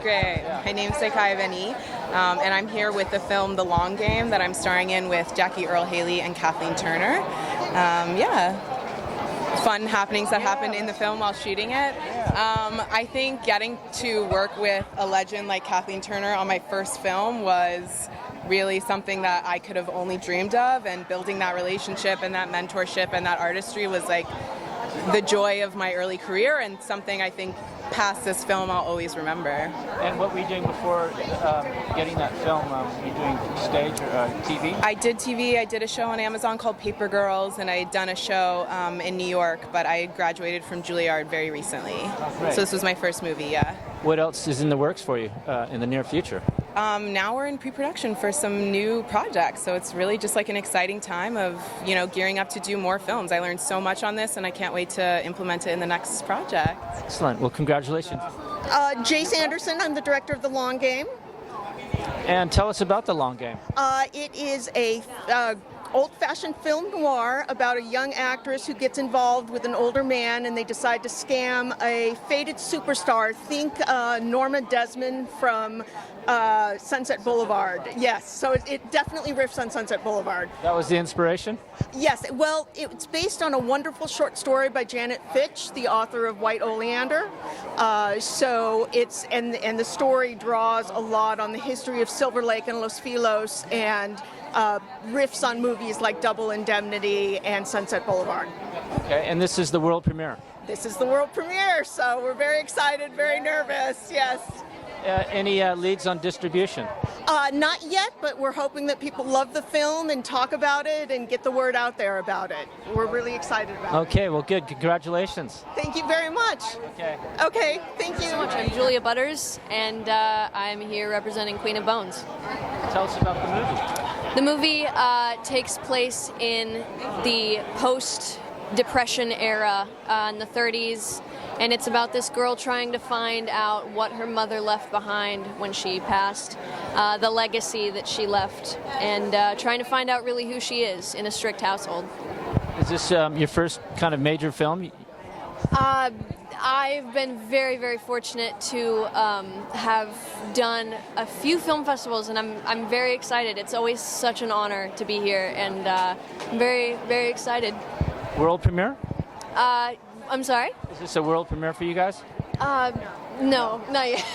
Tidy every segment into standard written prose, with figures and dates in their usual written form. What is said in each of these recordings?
great. My name's Bennett, and I'm here with the film The Long Game that I'm starring in with Jackie Earle Haley and Kathleen Turner. Fun happenings that happened in the film while shooting it. I think getting to work with a legend like Kathleen Turner on my first film was really something that I could have only dreamed of, and building that relationship and that mentorship and that artistry was like the joy of my early career, and something I think past this film I'll always remember. And what were you doing before getting that film? Were you doing stage or TV? I did TV. I did a show on Amazon called Paper Girls, and I had done a show in New York, but I graduated from Juilliard very recently. Oh, so this was my first movie, yeah. What else is in the works for you in the near future? Now we're in pre-production for some new projects, so it's really just like an exciting time of, gearing up to do more films. I learned so much on this, and I can't wait to implement it in the next project. Excellent. Well, congratulations. Jace Anderson, I'm the director of The Long Game. And tell us about The Long Game. It is a old-fashioned film noir about a young actress who gets involved with an older man, and they decide to scam a faded superstar. Think Norma Desmond from Sunset Boulevard. Yes, so it definitely riffs on Sunset Boulevard. That was the inspiration? Yes, well, it's based on a wonderful short story by Janet Fitch, the author of White Oleander. So it's and the story draws a lot on the history of Silver Lake and Los Filos, and riffs on movies like Double Indemnity and Sunset Boulevard. Okay, and this is the world premiere? This is the world premiere, so we're very excited, very nervous, yes. Any leads on distribution? Not yet, but we're hoping that people love the film and talk about it and get the word out there about it. We're really excited about it. Okay, well, good. Congratulations. Thank you very much. Okay, thank you so much. I'm Julia Butters, and I'm here representing Queen of Bones. Tell us about the movie. The movie takes place in the post-Depression era in the 30s, and it's about this girl trying to find out what her mother left behind when she passed, the legacy that she left, and trying to find out really who she is in a strict household. Is this your first kind of major film? I've been very, very fortunate to have done a few film festivals, and I'm very excited. It's always such an honor to be here, and I'm very, very excited. World premiere? I'm sorry? Is this a world premiere for you guys? No, not yet.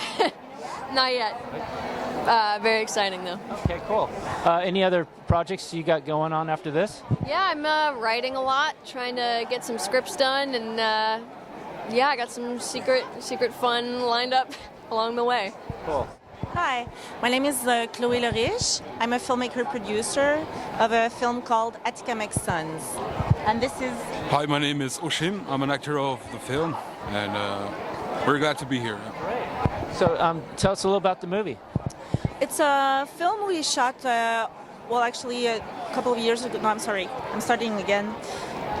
Not yet. Very exciting, though. Okay, cool. Any other projects you got going on after this? Yeah, I'm writing a lot, trying to get some scripts done, and yeah, I got some secret fun lined up along the way. Cool. Hi, my name is Chloé Leriche. I'm a filmmaker producer of a film called Attica Makes Sons. And this is... Hi, my name is Oshim. I'm an actor of the film, and we're glad to be here. Great. So tell us a little about the movie. It's a film we shot, actually a couple of years ago. No, I'm sorry. I'm starting again.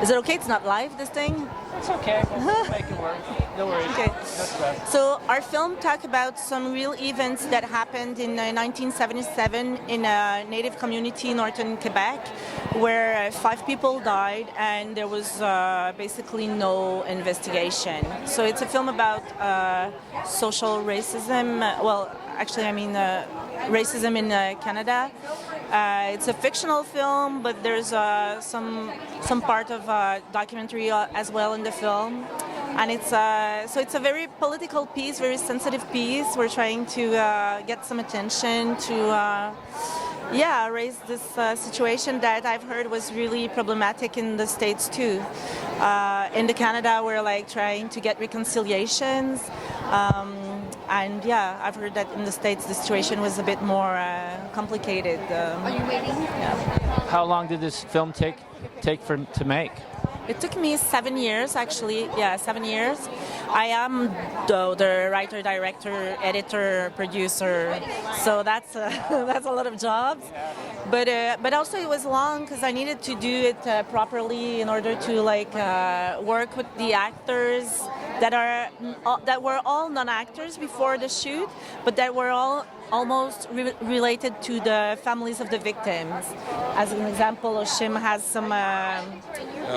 Is it okay? It's not live, this thing? It's okay. We'll make it work. No worries. Okay. No stress. So our film talks about some real events that happened in 1977 in a native community in northern Quebec, where 5 people died and there was basically no investigation. So it's a film about social racism. Racism in Canada. It's a fictional film, but there's some part of documentary as well in the film, and it's a very political piece, very sensitive piece. We're trying to get some attention to raise this situation that I've heard was really problematic in the States too. In the Canada, we're trying to get reconciliations. And yeah, I've heard that in the States the situation was a bit more complicated. Are you waiting? Yeah. How long did this film take to make? It took me 7 years, actually. Yeah, 7 years. I am the writer, director, editor, producer. So that's a lot of jobs. But also it was long because I needed to do it properly in order to work with the actors that were all non-actors before the shoot, but that were all almost related to the families of the victims. As an example, Oshim has some.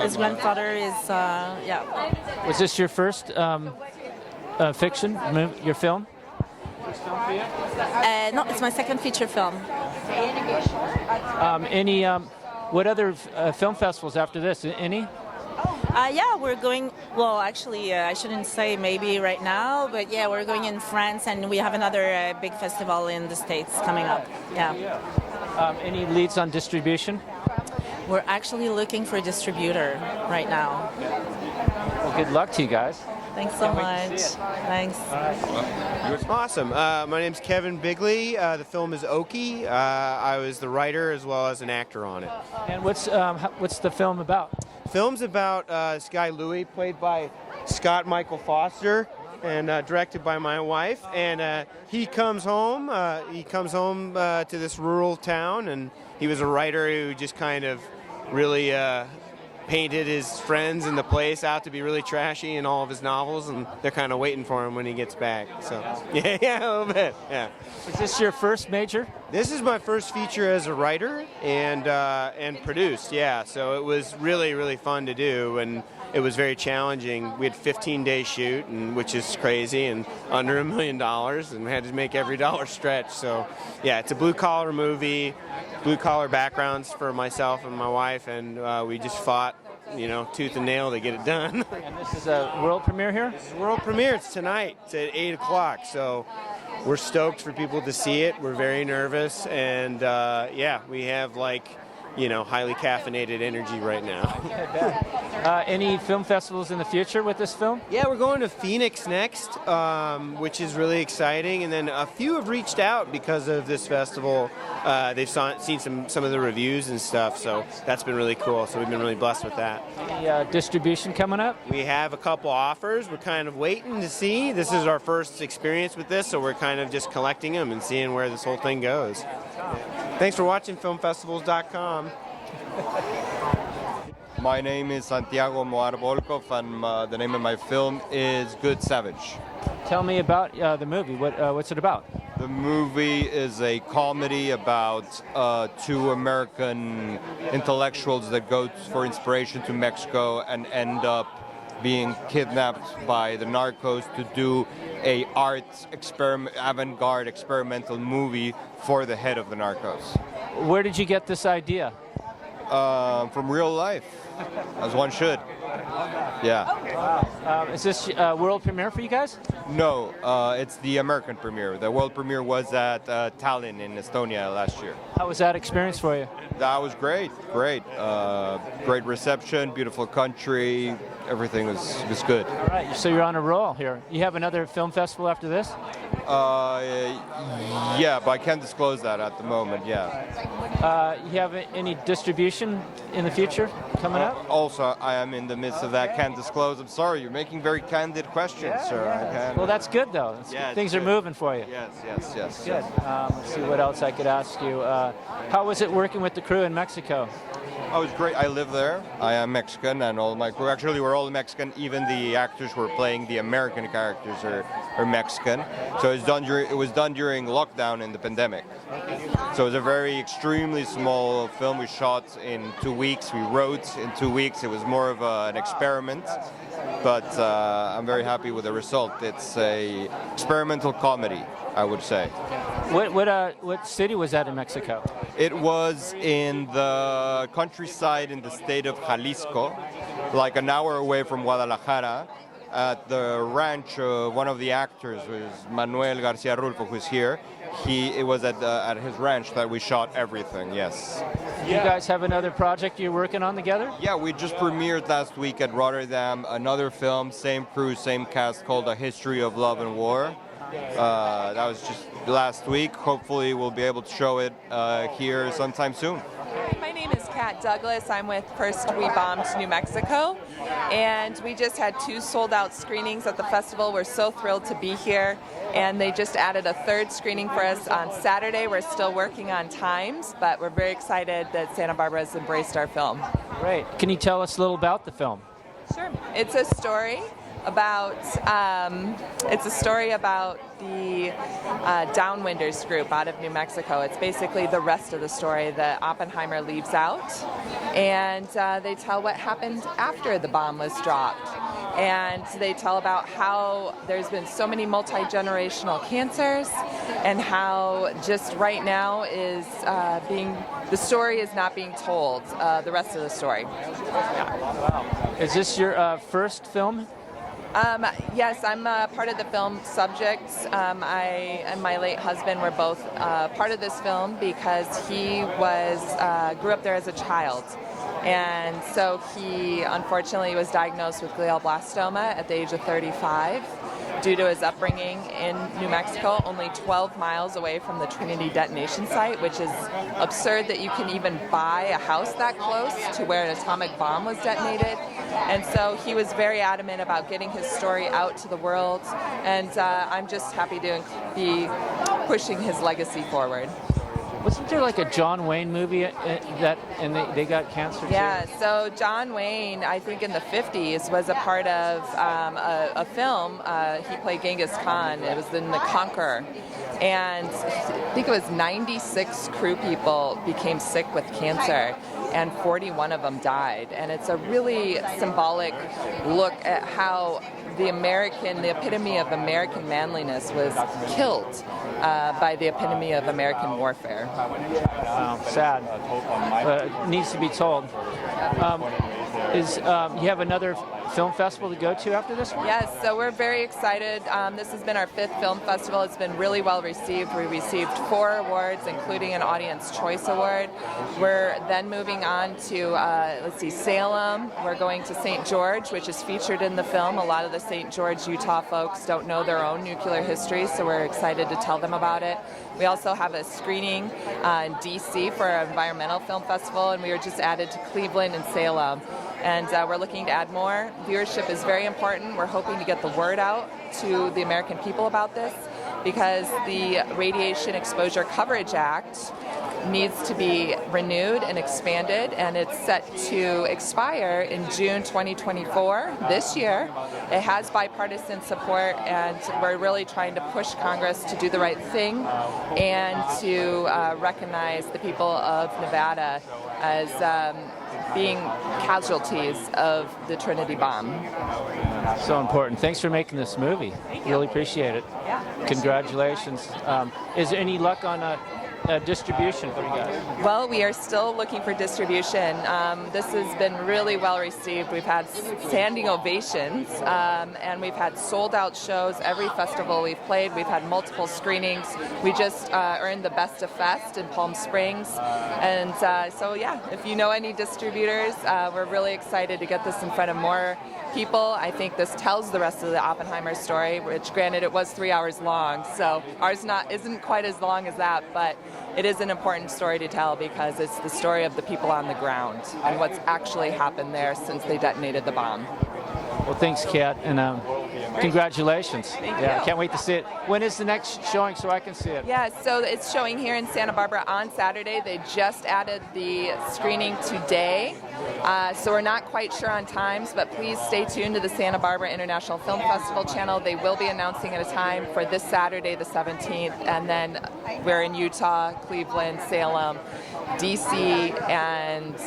His grandfather is. Was this your first fiction, your film? first film for you? No, it's my second feature film. What other film festivals after this? Any? Yeah, we're going, well, actually, I shouldn't say maybe right now, but yeah, we're going in France, and we have another big festival in the States coming up. Yeah. Any leads on distribution? We're actually looking for a distributor right now. Well, good luck to you guys. Thanks so much. Thanks. Awesome. My name's Kevin Bigley. The film is Oki. I was the writer as well as an actor on it. And what's the film about? Film's about this guy Louis, played by Scott Michael Foster, and directed by my wife. And he comes home. To this rural town, and he was a writer who just kind of really painted his friends in the place out to be really trashy in all of his novels, and they're kind of waiting for him when he gets back. So yeah, a little bit. Yeah. Is this your first major? This is my first feature as a writer and produced. Yeah, so it was really fun to do, and it was very challenging. We had 15-day shoot, which is crazy, and under $1 million, and we had to make every dollar stretch. So yeah, it's a blue-collar movie, blue-collar backgrounds for myself and my wife, and we just fought, tooth and nail to get it done. And this is a world premiere here? This is a world premiere. It's tonight. It's at 8 o'clock, so we're stoked for people to see it. We're very nervous, and we have highly caffeinated energy right now. Any film festivals in the future with this film? Yeah, we're going to Phoenix next, which is really exciting. And then a few have reached out because of this festival. They've seen some of the reviews and stuff, so that's been really cool. So we've been really blessed with that. Any distribution coming up? We have a couple offers. We're kind of waiting to see. This is our first experience with this, so we're kind of just collecting them and seeing where this whole thing goes. Thanks for watching filmfestivals.com. My name is Santiago Moar Volkov, and the name of my film is Good Savage. Tell me about the movie. What's it about? The movie is a comedy about two American intellectuals that go for inspiration to Mexico and end up being kidnapped by the narcos to do a avant-garde experimental movie for the head of the narcos. Where did you get this idea? From real life, as one should. Yeah. Is this world premiere for you guys? No, it's the American premiere. The world premiere was at Tallinn in Estonia last year. How was that experience for you? That was great. Great reception, beautiful country. Everything was good. All right, so you're on a roll here. You have another film festival after this? Yeah, but I can't disclose that at the moment. Yeah. You have any distribution in the future coming up? Also, I am in the midst of that. Can't disclose. I'm sorry. You're making very candid questions, sir. Well, that's good though. Things are moving for you. Yes. Good. Let's see what else I could ask you. How was it working with the crew in Mexico? Oh, it was great. I live there. I am Mexican, and all my crew, actually, we're all Mexican. Even the actors who are playing the American characters are Mexican. So it was done during lockdown in the pandemic. So it was a very extremely small film. We shot in 2 weeks. We wrote in 2 weeks. It was more of an experiment, but I'm very happy with the result. It's a experimental comedy, I would say. What city was that in Mexico? It was in the countryside in the state of Jalisco, like an hour away from Guadalajara, at the ranch of one of the actors, who is Manuel Garcia Rulfo, who's here. It was at his ranch that we shot everything, yes. You guys have another project you're working on together? Yeah, we just premiered last week at Rotterdam another film, same crew, same cast, called A History of Love and War. That was just last week. Hopefully we'll be able to show it here sometime soon. My name is Kat Douglas. I'm with First We Bombed New Mexico, and we just had 2 sold-out screenings at the festival. We're so thrilled to be here, and they just added a 3rd screening for us on Saturday. We're still working on times, but we're very excited that Santa Barbara has embraced our film. Great. Can you tell us a little about the film? Sure. It's a story about the Downwinders group out of New Mexico. It's basically the rest of the story that Oppenheimer leaves out, and they tell what happened after the bomb was dropped. and they tell about how there's been so many multi-generational cancers and how just right now is the story is not being told, the rest of the story. Is this your first film? Yes, I'm part of the film subjects. I and my late husband were both part of this film because he grew up there as a child. And so he unfortunately was diagnosed with glioblastoma at the age of 35 due to his upbringing in New Mexico, only 12 miles away from the Trinity detonation site, which is absurd that you can even buy a house that close to where an atomic bomb was detonated. And so he was very adamant about getting his story out to the world, and I'm just happy to be pushing his legacy forward. Wasn't there like a John Wayne movie and they got cancer too? Yeah, so John Wayne, I think in the 50s, was a part of a film. He played Genghis Khan. It was in The Conqueror. And I think it was 96 crew people became sick with cancer, and 41 of them died. And it's a really symbolic look at how the epitome of American manliness was killed by the epitome of American warfare. Wow, sad. It needs to be told. You have another film festival to go to after this one? Yes, so we're very excited. This has been our 5th film festival. It's been really well received. We received 4 awards, including an Audience Choice Award. We're then moving on to, Salem. We're going to St. George, which is featured in the film. A lot of the St. George, Utah folks don't know their own nuclear history, so we're excited to tell them about it. We also have a screening in D.C. for our environmental film festival, and we were just added to Cleveland and Salem. And we're looking to add more. Viewership is very important. We're hoping to get the word out to the American people about this because the Radiation Exposure Coverage Act needs to be renewed and expanded, and it's set to expire in June 2024, this year. It has bipartisan support, and we're really trying to push Congress to do the right thing and to recognize the people of Nevada as being casualties of the Trinity bomb. So important. Thanks for making this movie. Really appreciate it. Yeah. Congratulations. Is there any luck on distribution for you guys? Well, we are still looking for distribution. This has been really well received. We've had standing ovations, and we've had sold out shows every festival we've played. We've had multiple screenings. We just earned the Best of Fest in Palm Springs. And so yeah, if you know any distributors, we're really excited to get this in front of more people. I think this tells the rest of the Oppenheimer story, which granted it was 3 hours long, so ours isn't quite as long as that, but it is an important story to tell because it's the story of the people on the ground and what's actually happened there since they detonated the bomb. Well, thanks, Kat, and congratulations. Thank Yeah, you. can't wait to see it. When is the next showing so I can see it? Yeah, so it's showing here in Santa Barbara on Saturday. They just added the screening today, so we're not quite sure on times, but please stay tuned to the Santa Barbara International Film Festival channel. They will be announcing at a time for this Saturday, the 17th, and then we're in Utah, Cleveland, Salem, D.C., and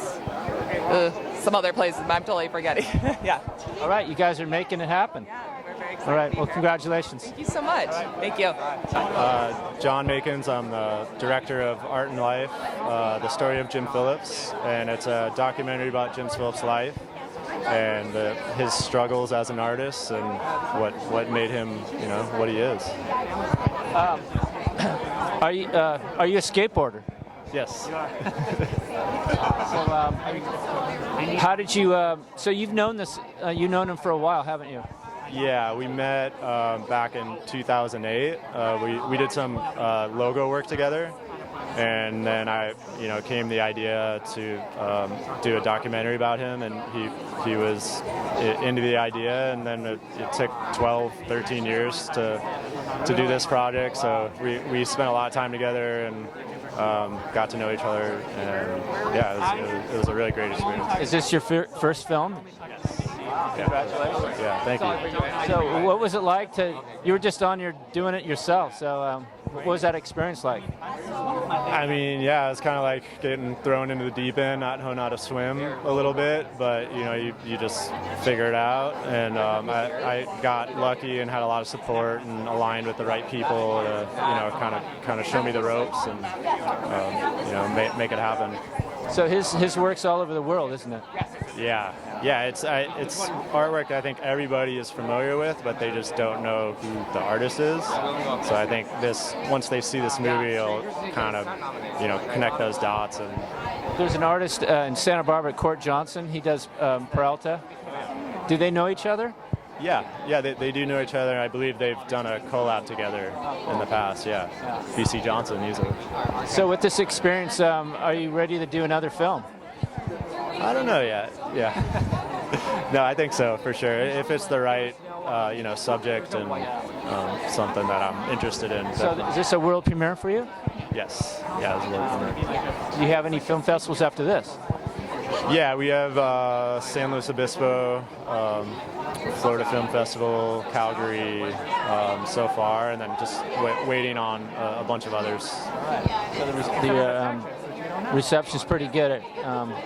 some other places, but I'm totally forgetting. Yeah. All right, you guys are making it happen. Yeah, we're very excited. All right, well, congratulations. Thank you so much. Thank you. John Makins. I'm the director of Art and Life, the story of Jim Phillips, and it's a documentary about Jim Phillips' life and his struggles as an artist and what made him, what he is. Are you a skateboarder? Yes. So, how did you? So you've known you've known him for a while, haven't you? Yeah, we met back in 2008. We did some logo work together, and then came the idea to do a documentary about him, and he was into the idea, and then it took 12, 13 years to do this project. So we spent a lot of time together and got to know each other, and yeah, it was a really great experience. Is this your first film? Yes. Congratulations. Yeah, thank you. So what was it like you were just doing it yourself, so what was that experience like? I mean, yeah, it's kind of like getting thrown into the deep end, not knowing how to swim a little bit, but you just figure it out. And I got lucky and had a lot of support and aligned with the right people to kind of show me the ropes and make it happen. So his work's all over the world, isn't it? Yeah, it's artwork I think everybody is familiar with, but they just don't know who the artist is. So I think once they see this movie, it'll kind of connect those dots. And there's an artist in Santa Barbara, Court Johnson. He does Peralta. Do they know each other? Yeah, they do know each other. I believe they've done a collab together in the past. Yeah, BC Johnson. So with this experience, are you ready to do another film? I don't know yet. Yeah. No, I think so for sure. If it's the right, subject and something that I'm interested in. So is this a world premiere for you? Yes. Yeah, it's a world premiere. Do you have any film festivals after this? Yeah, we have San Luis Obispo, Florida Film Festival, Calgary so far, and then just waiting on a bunch of others. So the reception's pretty good.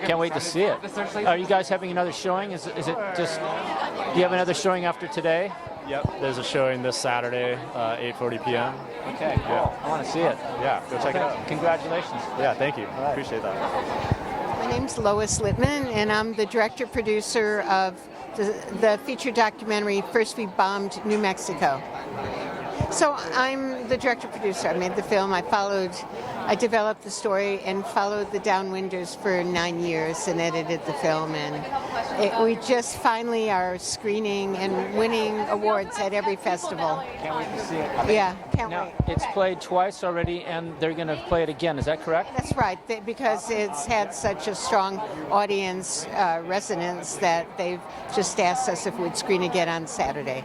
Can't wait to see it. Are you guys having another showing? Is it just, do you have another showing after today? Yep, there's a showing this Saturday, 8:40 p.m. Okay, cool. Yeah. I want to see it. Yeah, go check it out. Congratulations. Yeah, thank you. Right. Appreciate that. My name's Lois Littman, and I'm the director-producer of the feature documentary First We Bombed New Mexico. So I'm the director-producer. I made the film. I developed the story and followed the Downwinders for 9 years and edited the film. And we just finally are screening and winning awards at every festival. Can't wait to see it. Yeah, can't wait. It's played twice already, and they're going to play it again. Is that correct? That's right, because it's had such a strong audience resonance that they've just asked us if we'd screen again on Saturday.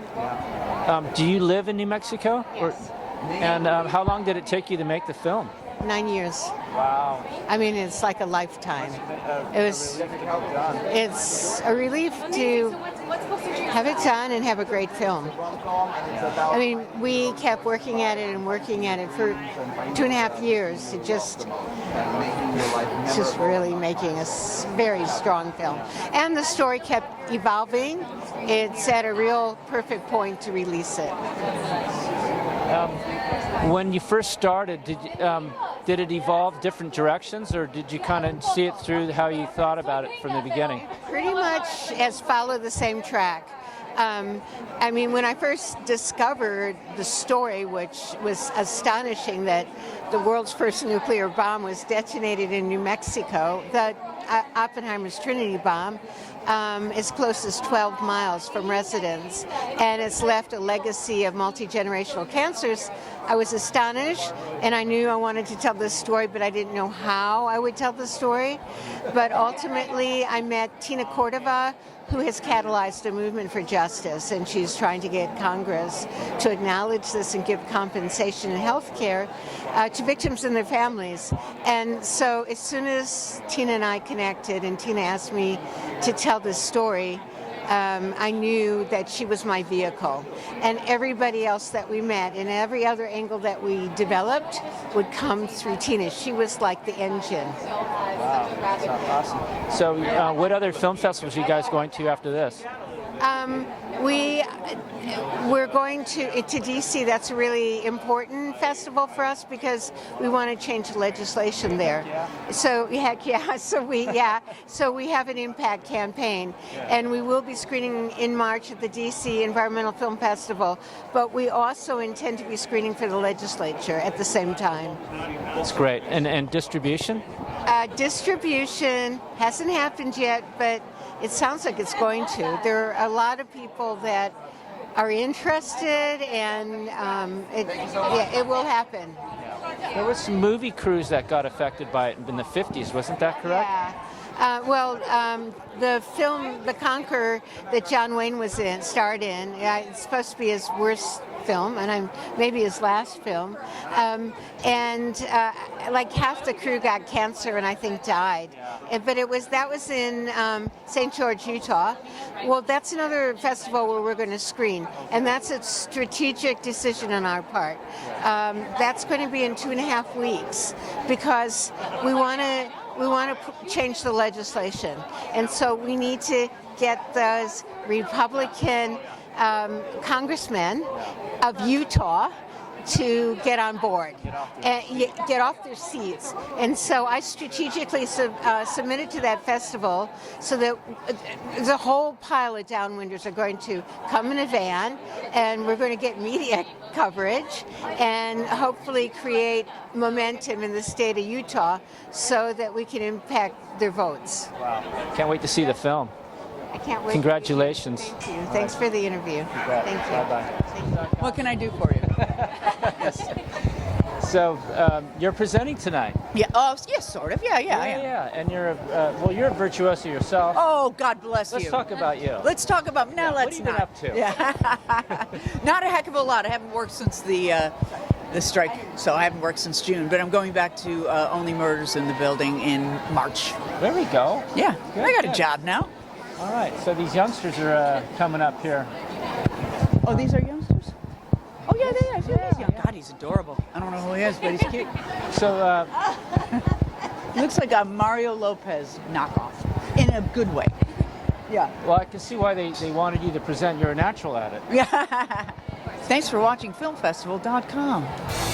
Do you live in New Mexico? Yes. And how long did it take you to make the film? 9 years. Wow. I mean, it's like a lifetime. It's a relief to have it done and have a great film. I mean, we kept working at it for 2.5 years. It's just really making a very strong film. And the story kept evolving. It's at a real perfect point to release it. When you first started, did it evolve different directions, or did you kind of see it through how you thought about it from the beginning? Pretty much has followed the same track. I mean, when I first discovered the story, which was astonishing that the world's first nuclear bomb was detonated in New Mexico, the Oppenheimer's Trinity bomb, is close as 12 miles from residents, and it's left a legacy of multi-generational cancers. I was astonished, and I knew I wanted to tell this story, but I didn't know how I would tell the story. But ultimately, I met Tina Cordova, who has catalyzed a movement for justice, and she's trying to get Congress to acknowledge this and give compensation and health care to victims and their families. And so as soon as Tina and I connected, and Tina asked me to tell this story, I knew that she was my vehicle. And everybody else that we met and every other angle that we developed would come through Tina. She was like the engine. Wow, that's awesome. So what other film festivals are you guys going to after this? We're going to DC. That's a really important festival for us because we want to change the legislation there. So So we have an impact campaign, and we will be screening in March at the DC Environmental Film Festival. But we also intend to be screening for the legislature at the same time. That's great. And distribution? Distribution hasn't happened yet, but it sounds like it's going to. There are a lot of people that are interested, and it will happen. There was some movie crews that got affected by it in the 50s, wasn't that correct? Yeah. The film The Conqueror that John Wayne starred in, it's supposed to be his worst film, and maybe his last film. Like half the crew got cancer and I think died. But that was in St. George, Utah. Well, that's another festival where we're going to screen, and that's a strategic decision on our part. That's going to be in 2.5 weeks because we want to change the legislation, and so we need to get those Republican congressmen of Utah to get on board and get off their seats. And so I strategically submitted to that festival so that the whole pile of downwinders are going to come in a van, and we're going to get media coverage and hopefully create momentum in the state of Utah so that we can impact their votes. Wow. Can't wait to see the film. I can't wait. Congratulations. Thank you. Thanks for the interview. Thank you. Bye-bye. What can I do for you? So you're presenting tonight. Yeah. Oh, yes, sort of. Yeah. And you're a virtuoso yourself. Oh, God bless you. Let's talk about you. Let's talk about. No, let's what have you been not. up to? Yeah. Not a heck of a lot. I haven't worked since the strike, so I haven't worked since June. But I'm going back to Only Murders in the Building in March. There we go. Yeah. Good, I got good. a job now. All right. So these youngsters are coming up here. Oh, these are youngsters? Oh, yeah, they are. Yeah. God, he's adorable. I don't know who he is, but he's cute. So Looks like a Mario Lopez knockoff in a good way. Yeah. Well, I can see why they wanted you to present. You're a natural at it. Yeah. Thanks for watching filmfestivals.com.